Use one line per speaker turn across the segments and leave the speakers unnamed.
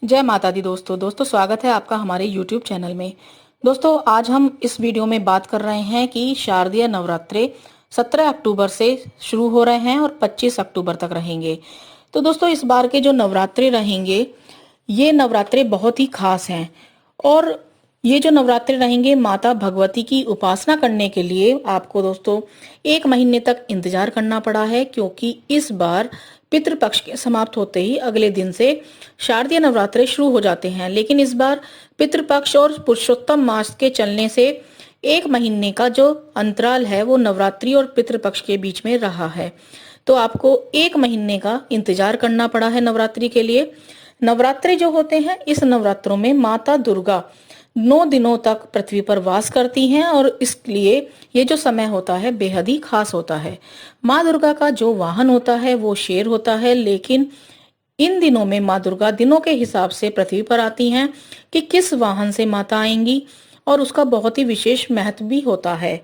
जय माता दी दोस्तों स्वागत है आपका हमारे YouTube चैनल में। दोस्तों आज हम इस वीडियो में बात कर रहे हैं कि शारदीय नवरात्रे 17 अक्टूबर से शुरू हो रहे हैं और 25 अक्टूबर तक रहेंगे। तो दोस्तों इस बार के जो नवरात्रे रहेंगे ये नवरात्रे बहुत ही खास हैं और ये जो नवरात्रे रहेंगे माता भगवती की उपासना करने के लिए आपको दोस्तों 1 महीने तक इंतजार करना पड़ा है, क्योंकि इस बार पितृपक्ष के समाप्त होते ही अगले दिन से शारदीय नवरात्रे शुरू हो जाते हैं। लेकिन इस बार पितृपक्ष और पुरुषोत्तम मास के चलने से 1 महीने का जो अंतराल है वो नवरात्रि और पितृपक्ष के बीच में रहा है। तो आपको 1 महीने का इंतजार करना पड़ा है नवरात्रि के लिए। नवरात्रे जो होते हैं इस नवरात्रों में माता दुर्गा 9 दिनों तक पृथ्वी पर वास करती हैं और इसलिए ये जो समय होता है बेहद ही खास होता है। माँ दुर्गा का जो वाहन होता है वो शेर होता है, लेकिन इन दिनों में माँ दुर्गा दिनों के हिसाब से पृथ्वी पर आती हैं कि किस वाहन से माता आएंगी, और उसका बहुत ही विशेष महत्व भी होता है।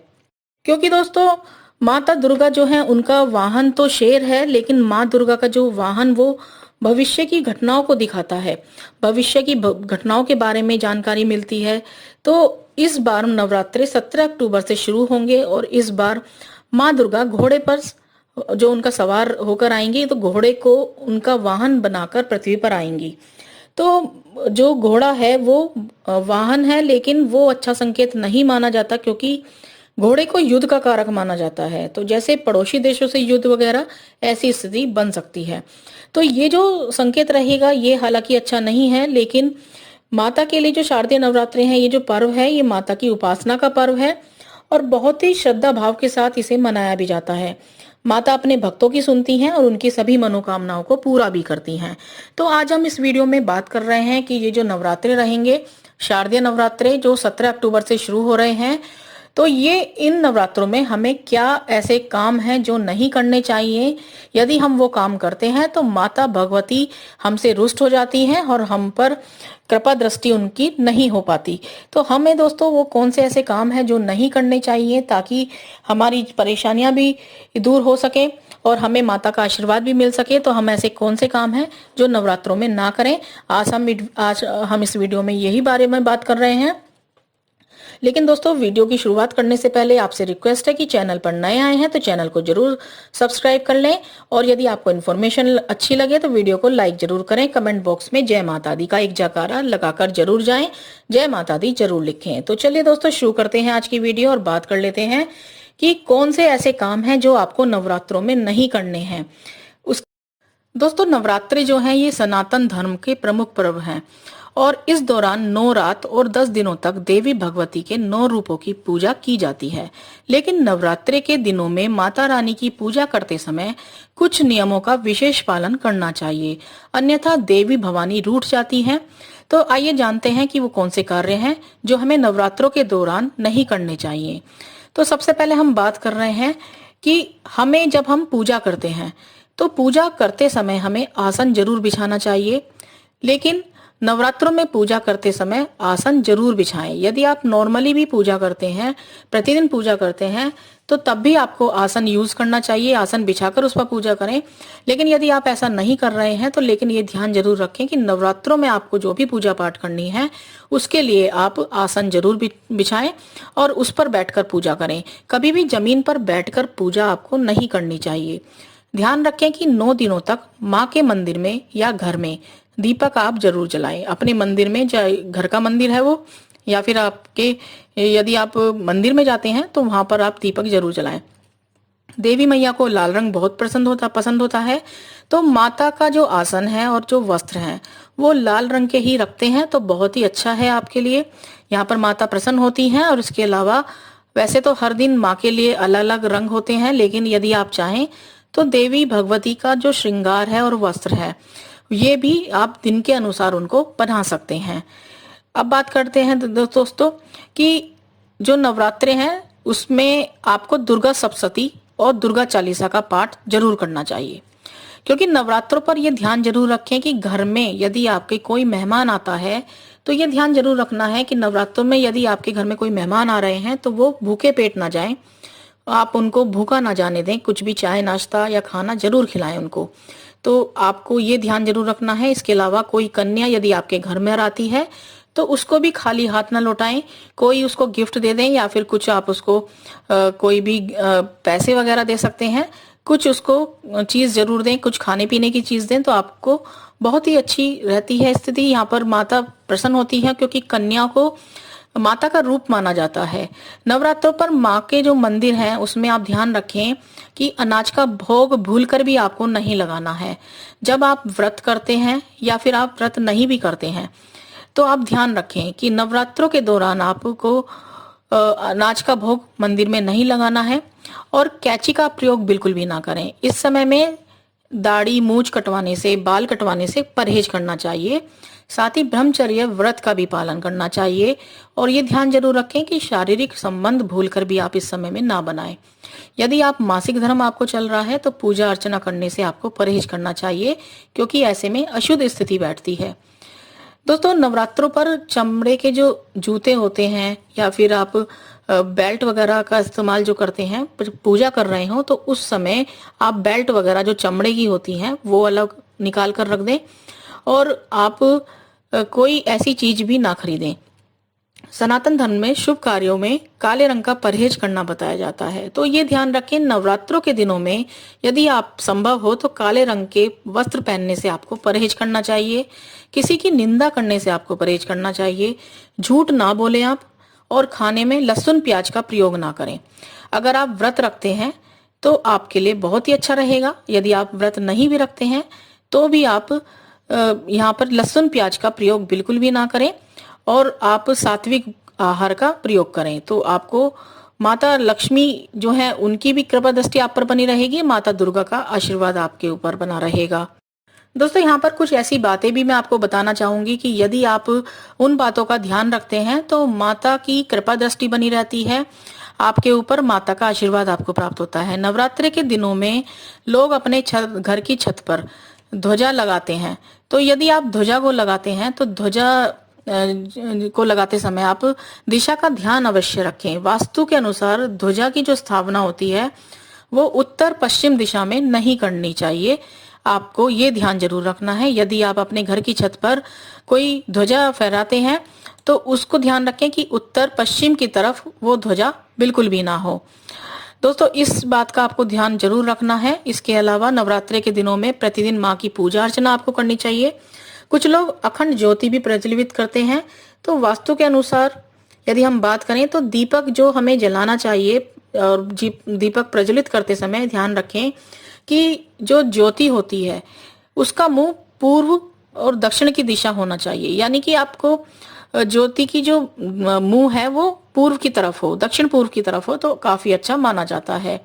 क्योंकि दोस्तों माता दुर्गा जो है उनका वाहन तो शेर है, लेकिन माँ दुर्गा का जो वाहन वो भविष्य की घटनाओं को दिखाता है, भविष्य की घटनाओं के बारे में जानकारी मिलती है। तो इस बार नवरात्रे 17 अक्टूबर से शुरू होंगे और इस बार माँ दुर्गा घोड़े पर जो उनका सवार होकर आएंगी, तो घोड़े को उनका वाहन बनाकर पृथ्वी पर आएंगी। तो जो घोड़ा है वो वाहन है, लेकिन वो अच्छा संकेत नहीं माना जाता, क्योंकि घोड़े को युद्ध का कारक माना जाता है। तो जैसे पड़ोसी देशों से युद्ध वगैरह ऐसी स्थिति बन सकती है। तो ये जो संकेत रहेगा ये हालांकि अच्छा नहीं है, लेकिन माता के लिए जो शारदीय नवरात्रे हैं, ये जो पर्व है ये माता की उपासना का पर्व है और बहुत ही श्रद्धा भाव के साथ इसे मनाया भी जाता है। माता अपने भक्तों की सुनती हैं और उनकी सभी मनोकामनाओं को पूरा भी करती हैं। तो आज हम इस वीडियो में बात कर रहे हैं कि ये जो नवरात्रे रहेंगे शारदीय नवरात्रे जो 17 अक्टूबर से शुरू हो रहे हैं, तो ये इन नवरात्रों में हमें क्या ऐसे काम हैं जो नहीं करने चाहिए। यदि हम वो काम करते हैं तो माता भगवती हमसे रुष्ट हो जाती हैं और हम पर कृपा दृष्टि उनकी नहीं हो पाती। तो हमें दोस्तों वो कौन से ऐसे काम हैं जो नहीं करने चाहिए, ताकि हमारी परेशानियां भी दूर हो सके और हमें माता का आशीर्वाद भी मिल सके। तो हम ऐसे कौन से काम हैं जो नवरात्रों में ना करें, आज हम इस वीडियो में यही बारे में बात कर रहे हैं। लेकिन दोस्तों वीडियो की शुरुआत करने से पहले आपसे रिक्वेस्ट है कि चैनल पर नए आए हैं तो चैनल को जरूर सब्सक्राइब कर लें, और यदि आपको इन्फॉर्मेशन अच्छी लगे तो वीडियो को लाइक जरूर करें। कमेंट बॉक्स में जय माता दी का एक जयकारा लगाकर जरूर जाएं, जय माता दी जरूर लिखें। तो चलिए दोस्तों शुरू करते हैं आज की वीडियो और बात कर लेते हैं कि कौन से ऐसे काम हैं जो आपको नवरात्रों में नहीं करने हैं। दोस्तों नवरात्रि जो है ये सनातन धर्म के प्रमुख पर्व हैं और इस दौरान 9 रात और 10 दिनों तक देवी भगवती के 9 रूपों की पूजा की जाती है। लेकिन नवरात्रि के दिनों में माता रानी की पूजा करते समय कुछ नियमों का विशेष पालन करना चाहिए, अन्यथा देवी भवानी रूठ जाती हैं। तो आइए जानते हैं कि वो कौन से कार्य हैं जो हमें नवरात्रों के दौरान नहीं करने चाहिए। तो सबसे पहले हम बात कर रहे हैं कि हमें जब हम पूजा करते हैं तो पूजा करते समय हमें आसन जरूर बिछाना चाहिए। लेकिन नवरात्रों में पूजा करते समय आसन जरूर बिछाएं। यदि आप नॉर्मली भी पूजा करते हैं, प्रतिदिन पूजा करते हैं, तो तब भी आपको आसन यूज करना चाहिए, आसन बिछाकर उस पर पूजा करें। लेकिन यदि आप ऐसा नहीं कर रहे हैं तो लेकिन ये ध्यान जरूर रखें कि नवरात्रों में आपको जो भी पूजा पाठ करनी है उसके लिए आप आसन जरूर बिछाएं और उस पर बैठकर पूजा करें। कभी भी जमीन पर बैठकर पूजा आपको नहीं करनी चाहिए। ध्यान रखें कि 9 दिनों तक माँ के मंदिर में या घर में दीपक आप जरूर जलाएं। अपने मंदिर में, चाहे घर का मंदिर है वो या फिर आपके, यदि आप मंदिर में जाते हैं तो वहां पर आप दीपक जरूर जलाएं। देवी मैया को लाल रंग बहुत पसंद होता है। तो माता का जो आसन है और जो वस्त्र है वो लाल रंग के ही रखते हैं, तो बहुत ही अच्छा है आपके लिए। यहाँ पर माता प्रसन्न होती हैं। और इसके अलावा वैसे तो हर दिन माँ के लिए अलग अलग रंग होते हैं, लेकिन यदि आप चाहें तो देवी भगवती का जो श्रृंगार है और वस्त्र है ये भी आप दिन के अनुसार उनको बना सकते हैं। अब बात करते हैं दोस्तों कि जो नवरात्रे हैं उसमें आपको दुर्गा सप्तशती और दुर्गा चालीसा का पाठ जरूर करना चाहिए। क्योंकि नवरात्रों पर यह ध्यान जरूर रखें कि घर में यदि आपके कोई मेहमान आता है तो ये ध्यान जरूर रखना है कि नवरात्रों में यदि आपके घर में कोई मेहमान आ रहे हैं तो वो भूखे पेट ना जाएं, आप उनको भूखा ना जाने दें। कुछ भी चाय नाश्ता या खाना जरूर खिलाएं उनको। तो आपको ये ध्यान जरूर रखना है। इसके अलावा कोई कन्या यदि आपके घर में आती है तो उसको भी खाली हाथ ना लौटाएं, कोई उसको गिफ्ट दे दें या फिर कुछ आप उसको कोई भी पैसे वगैरह दे सकते हैं, कुछ उसको चीज जरूर दें, कुछ खाने पीने की चीज दें, तो आपको बहुत ही अच्छी रहती है स्थिति। यहाँ पर माता प्रसन्न होती है क्योंकि कन्या को माता का रूप माना जाता है। नवरात्रों पर माँ के जो मंदिर हैं उसमें आप ध्यान रखें कि अनाज का भोग भूलकर भी आपको नहीं लगाना है। जब आप व्रत करते हैं या फिर आप व्रत नहीं भी करते हैं तो आप ध्यान रखें कि नवरात्रों के दौरान आपको अनाज का भोग मंदिर में नहीं लगाना है और कैंची का प्रयोग बिल्कुल भी ना करें। इस समय में दाढ़ी मूछ कटवाने से, बाल कटवाने से परहेज करना चाहिए। साथ ही ब्रह्मचर्य व्रत का भी पालन करना चाहिए और ये ध्यान जरूर रखें कि शारीरिक संबंध भूलकर भी आप इस समय में ना बनाएं। यदि आप मासिक धर्म आपको चल रहा है तो पूजा अर्चना करने से आपको परहेज करना चाहिए क्योंकि ऐसे में अशुद्ध स्थिति बैठती है। दोस्तों, नवरात्रों पर चमड़े के जो जूते होते हैं या फिर आप बेल्ट वगैरह का इस्तेमाल जो करते हैं, पूजा कर रहे हो तो उस समय आप बेल्ट वगैरह जो चमड़े की होती हैं वो अलग निकाल कर रख दें और आप कोई ऐसी चीज भी ना खरीदें। सनातन धर्म में शुभ कार्यों में काले रंग का परहेज करना बताया जाता है, तो ये ध्यान रखें। नवरात्रों के दिनों में यदि आप संभव हो तो काले रंग के वस्त्र पहनने से आपको परहेज करना चाहिए। किसी की निंदा करने से आपको परहेज करना चाहिए। झूठ ना बोले आप और खाने में लहसुन प्याज का प्रयोग ना करें। अगर आप व्रत रखते हैं तो आपके लिए बहुत ही अच्छा रहेगा। यदि आप व्रत नहीं भी रखते हैं तो भी आप यहाँ पर लहसुन प्याज का प्रयोग बिल्कुल भी ना करें और आप सात्विक आहार का प्रयोग करें, तो आपको माता लक्ष्मी जो है उनकी भी कृपा दृष्टि आप पर बनी रहेगी, माता दुर्गा का आशीर्वाद आपके ऊपर बना रहेगा। दोस्तों, यहाँ पर कुछ ऐसी बातें भी मैं आपको बताना चाहूंगी कि यदि आप उन बातों का ध्यान रखते हैं तो माता की कृपा दृष्टि बनी रहती है आपके ऊपर, माता का आशीर्वाद आपको प्राप्त होता है। नवरात्रि के दिनों में लोग अपने घर की छत पर ध्वजा लगाते हैं, तो यदि आप ध्वजा को लगाते हैं तो ध्वजा को लगाते समय आप दिशा का ध्यान अवश्य रखें। वास्तु के अनुसार ध्वजा की जो स्थापना होती है वो उत्तर पश्चिम दिशा में नहीं करनी चाहिए। आपको ये ध्यान जरूर रखना है। यदि आप अपने घर की छत पर कोई ध्वजा फहराते हैं तो उसको ध्यान रखें कि उत्तर पश्चिम की तरफ वो ध्वजा बिल्कुल भी ना हो। दोस्तों, इस बात का आपको ध्यान जरूर रखना है। इसके अलावा नवरात्रि के दिनों में प्रतिदिन माँ की पूजा अर्चना आपको करनी चाहिए। कुछ लोग अखंड ज्योति भी प्रज्वलित करते हैं, तो वास्तु के अनुसार यदि हम बात करें तो दीपक जो हमें जलाना चाहिए और दीपक प्रज्वलित करते समय ध्यान रखें कि जो ज्योति होती है उसका मुंह पूर्व और दक्षिण की दिशा होना चाहिए, यानी कि आपको ज्योति की जो मुंह है वो पूर्व की तरफ हो, दक्षिण पूर्व की तरफ हो, तो काफी अच्छा माना जाता है।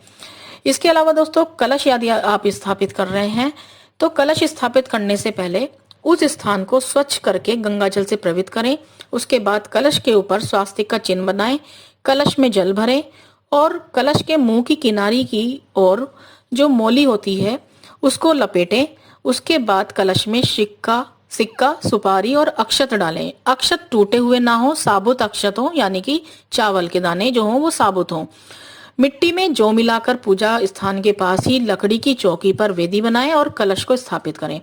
इसके अलावा दोस्तों, कलश यदि आप स्थापित कर रहे हैं तो कलश स्थापित करने से पहले उस स्थान को स्वच्छ करके गंगा जल से प्रवित करें। उसके बाद कलश के ऊपर स्वास्तिक का चिन्ह बनाएं, कलश में जल भरें और कलश के मुंह की किनारी की ओर जो मोली होती है उसको लपेटें। उसके बाद कलश में सिक्का, सुपारी और अक्षत डालें। अक्षत टूटे हुए ना हो, साबुत अक्षत हो, यानी कि चावल के दाने जो हो वो साबुत हो। मिट्टी में जौ मिलाकर पूजा स्थान के पास ही लकड़ी की चौकी पर वेदी बनाएं और कलश को स्थापित करें।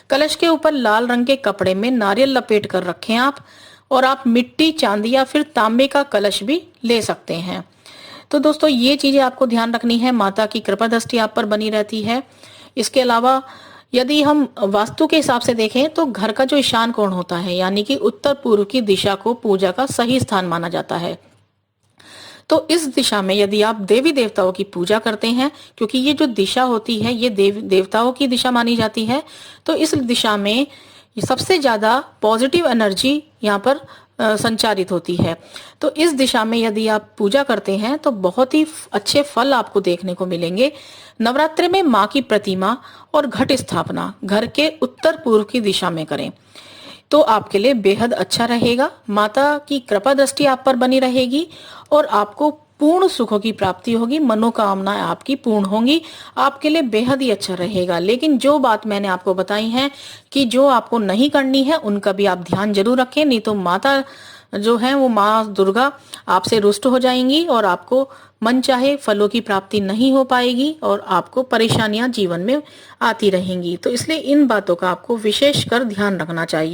कलश के ऊपर लाल रंग के कपड़े में नारियल लपेट कर रखें आप, और आप मिट्टी, चांदी या फिर तांबे का कलश भी ले सकते हैं। तो दोस्तों, ये चीजें आपको ध्यान रखनी है। माता की कृपा दृष्टि आप पर बनी रहती है। इसके अलावा यदि हम वास्तु के हिसाब से देखें तो घर का जो ईशान कोण होता है, यानी कि उत्तर पूर्व की दिशा को पूजा का सही स्थान माना जाता है। तो इस दिशा में यदि आप देवी देवताओं की पूजा करते हैं, क्योंकि ये जो दिशा होती है ये देवी देवताओं की दिशा मानी जाती है, तो इस दिशा में सबसे ज्यादा पॉजिटिव एनर्जी यहाँ पर संचारित होती है। तो इस दिशा में यदि आप पूजा करते हैं तो बहुत ही अच्छे फल आपको देखने को मिलेंगे। नवरात्रि में माँ की प्रतिमा और घट स्थापना घर के उत्तर पूर्व की दिशा में करें तो आपके लिए बेहद अच्छा रहेगा। माता की कृपा दृष्टि आप पर बनी रहेगी और आपको पूर्ण सुखों की प्राप्ति होगी, मनोकामनाएं आपकी पूर्ण होंगी, आपके लिए बेहद ही अच्छा रहेगा। लेकिन जो बात मैंने आपको बताई है कि जो आपको नहीं करनी है उनका भी आप ध्यान जरूर रखें, नहीं तो माता जो है वो माँ दुर्गा आपसे रुष्ट हो जाएंगी और आपको मन चाहे फलों की प्राप्ति नहीं हो पाएगी और आपको परेशानियां जीवन में आती रहेंगी। तो इसलिए इन बातों का आपको विशेष कर ध्यान रखना चाहिए।